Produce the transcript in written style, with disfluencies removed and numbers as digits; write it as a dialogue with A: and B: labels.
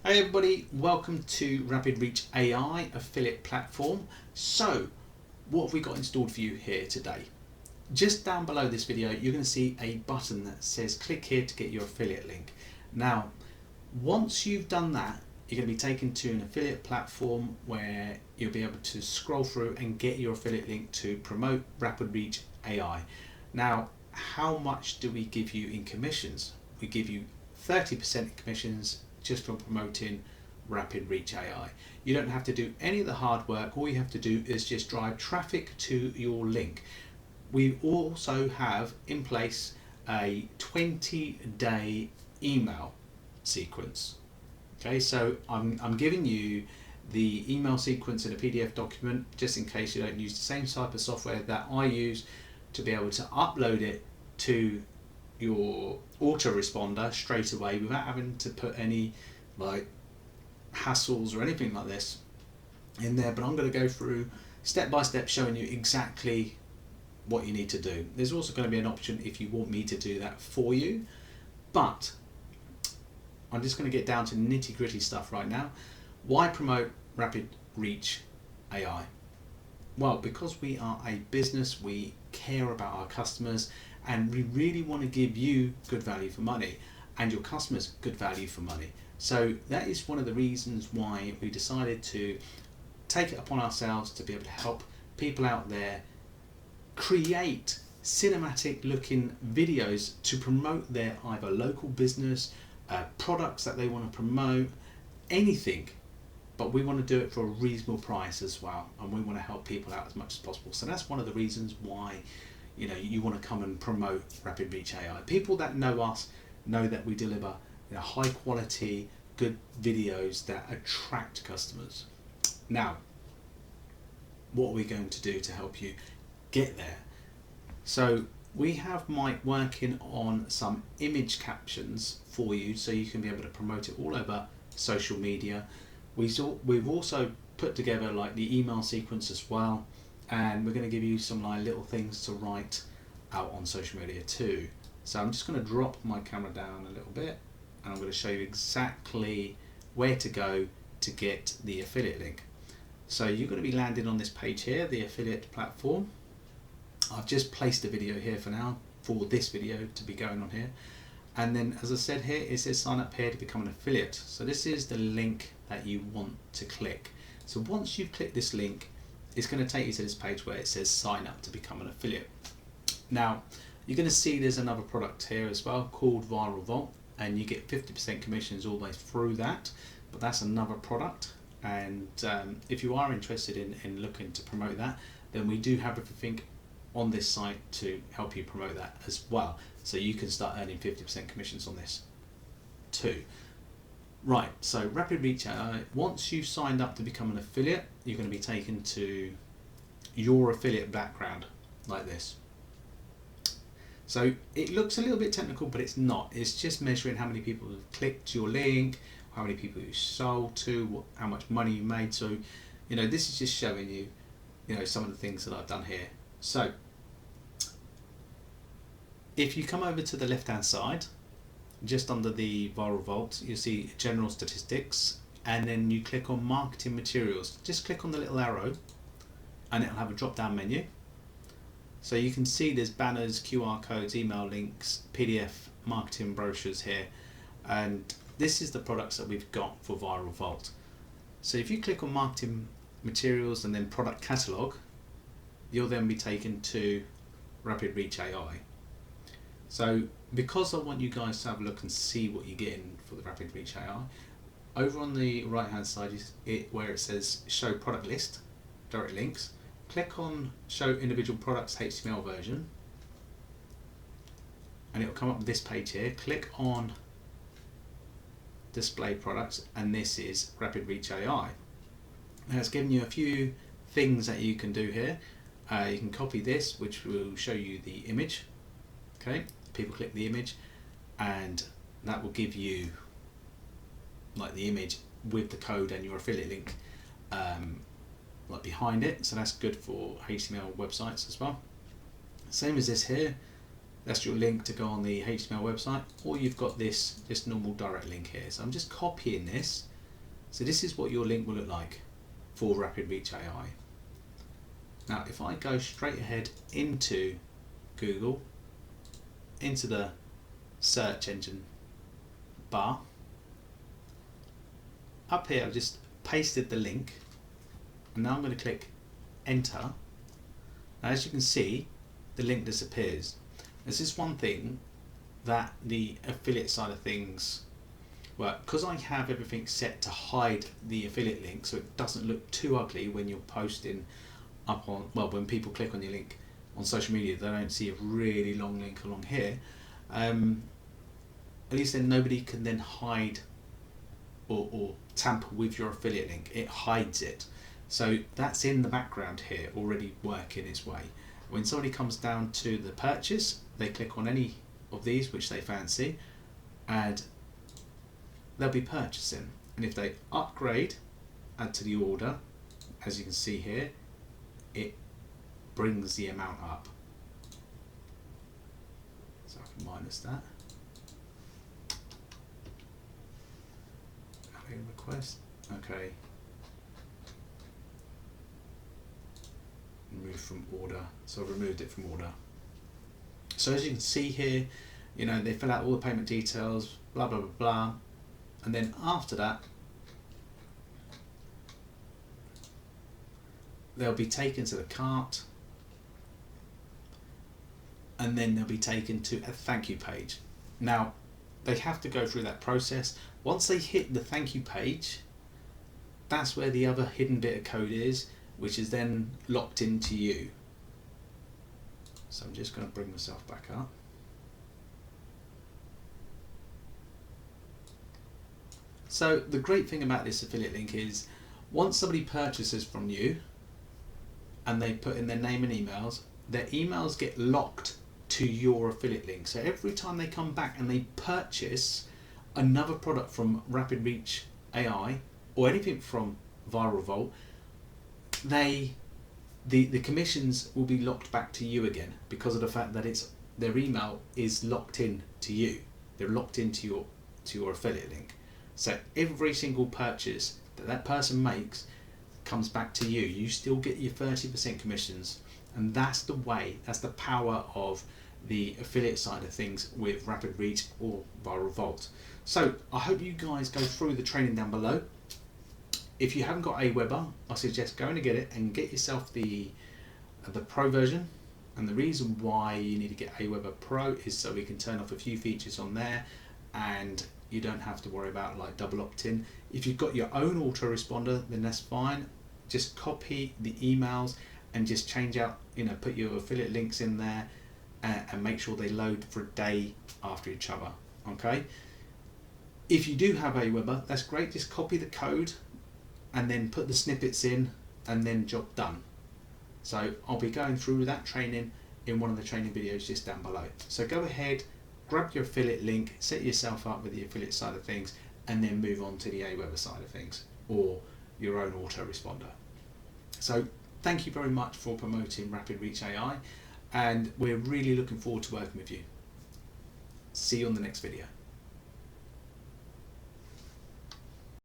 A: Hey everybody, welcome to Rapid Reach AI affiliate platform. So, what have we got installed for you here today? Just down below this video, you're going to see a button that says click here to get your affiliate link. Now, once you've done that, you're going to be taken to an affiliate platform where you'll be able to scroll through and get your affiliate link to promote Rapid Reach AI. Now, how much do we give you in commissions? We give you 30% commissions just from promoting Rapid Reach AI. You don't have to do any of the hard work. All you have to do is just drive traffic to your link. We also have in place a 20-day email sequence. Okay, so I'm giving you the email sequence in a PDF document just in case you don't use the same type of software that I use to be able to upload it to your autoresponder straight away without having to put any like hassles or anything like this in there. But I'm going to go through step by step showing you exactly what you need to do. There's also going to be an option if you want me to do that for you, but I'm just going to get down to nitty gritty stuff right now. Why promote Rapid Reach AI? Well, because we are a business, we care about our customers, and we really want to give you good value for money and your customers good value for money. So that is one of the reasons why we decided to take it upon ourselves to be able to help people out there create cinematic looking videos to promote their either local business, products that they want to promote, anything. But we want to do it for a reasonable price as well, and we want to help people out as much as possible. So that's one of the reasons why you want to come and promote Rapid Reach AI. People that know us know that we deliver high quality, good videos that attract customers. Now, what are we going to do to help you get there? So we have Mike working on some image captions for you so you can be able to promote it all over social media. We've also put together like the email sequence as well, and we're going to give you some like little things to write out on social media too. So I'm just going to drop my camera down a little bit and I'm going to show you exactly where to go to get the affiliate link. So you're going to be landing on this page here, the affiliate platform. I've just placed a video here for now for this video to be going on here. And then as I said here, it says sign up here to become an affiliate. So this is the link that you want to click. So once you've clicked this link, it's going to take you to this page where it says sign up to become an affiliate. Now, you're going to see there's another product here as well called Viral Vault, and you get 50% commissions all the way through that, but that's another product. And if you are interested in looking to promote that, then we do have everything on this site to help you promote that as well. So you can start earning 50% commissions on this too. Right, so Rapid Reach AI, once you've signed up to become an affiliate, you're going to be taken to your affiliate background like this. So it looks a little bit technical, but it's not. It's just measuring how many people have clicked your link, how many people you sold to, how much money you made. So, this is just showing you, some of the things that I've done here. So if you come over to the left hand side, just under the Viral Vault, you'll see general statistics, and then you click on marketing materials. Just click on the little arrow and it'll have a drop down menu. So you can see there's banners, QR codes, email links, PDF marketing brochures here, and this is the products that we've got for Viral Vault. So if you click on marketing materials and then product catalog, you'll then be taken to Rapid Reach AI. So because I want you guys to have a look and see what you're getting for the Rapid Reach AI, over on the right hand side where it says show product list, direct links, click on show individual products HTML version, and it will come up with this page here. Click on display products, and this is Rapid Reach AI. Now it's giving you a few things that you can do here. You can copy this, which will show you the image. Okay, people click the image and that will give you like the image with the code and your affiliate link like behind it, so that's good for HTML websites as well. Same as this here, that's your link to go on the HTML website, or you've got this normal direct link here. So I'm just copying this So this is what your link will look like for Rapid Reach AI. Now if I go straight ahead into Google, into the search engine bar, up here I've just pasted the link, and now I'm going to click enter. Now as you can see, the link disappears. This is one thing that the affiliate side of things, well, because I have everything set to hide the affiliate link so it doesn't look too ugly when you're posting up on, well, when people click on your link on social media, they don't see a really long link along here. At least then nobody can then hide or tamper with your affiliate link. It hides it. So that's in the background here already working its way. When somebody comes down to the purchase, they click on any of these which they fancy and they'll be purchasing. And if they upgrade, add to the order, as you can see here, it brings the amount up. So I can minus that. Adding request. Okay. Remove from order. So I've removed it from order. So as you can see here, you know, they fill out all the payment details, blah blah blah blah, and then after that they'll be taken to the cart, and then they'll be taken to a thank you page. Now they have to go through that process. Once they hit the thank you page, that's where the other hidden bit of code is, which is then locked into you. So I'm just going to bring myself back up. So the great thing about this affiliate link is once somebody purchases from you and they put in their name and emails, their emails get locked to your affiliate link. So every time they come back and they purchase another product from Rapid Reach AI or anything from Viral Vault, the commissions will be locked back to you again because of the fact that it's their email is locked in to you. They're locked into your affiliate link. So every single purchase that person makes comes back to you. You still get your 30% commissions, and that's the way, that's the power of the affiliate side of things with Rapid Reach or Viral Vault. So I hope you guys go through the training down below. If you haven't got Aweber, I suggest going to get it and get yourself the Pro version. And the reason why you need to get Aweber Pro is so we can turn off a few features on there, and you don't have to worry about like double opt-in. If you've got your own autoresponder, then that's fine. Just copy the emails and just change out, you know, put your affiliate links in there and make sure they load for a day after each other. Okay. If you do have Aweber, that's great. Just copy the code and then put the snippets in, and then job done. So I'll be going through that training in one of the training videos just down below. So go ahead, grab your affiliate link, set yourself up with the affiliate side of things, and then move on to the Aweber side of things or your own autoresponder. So thank you very much for promoting Rapid Reach AI, and we're really looking forward to working with you. See you on the next video.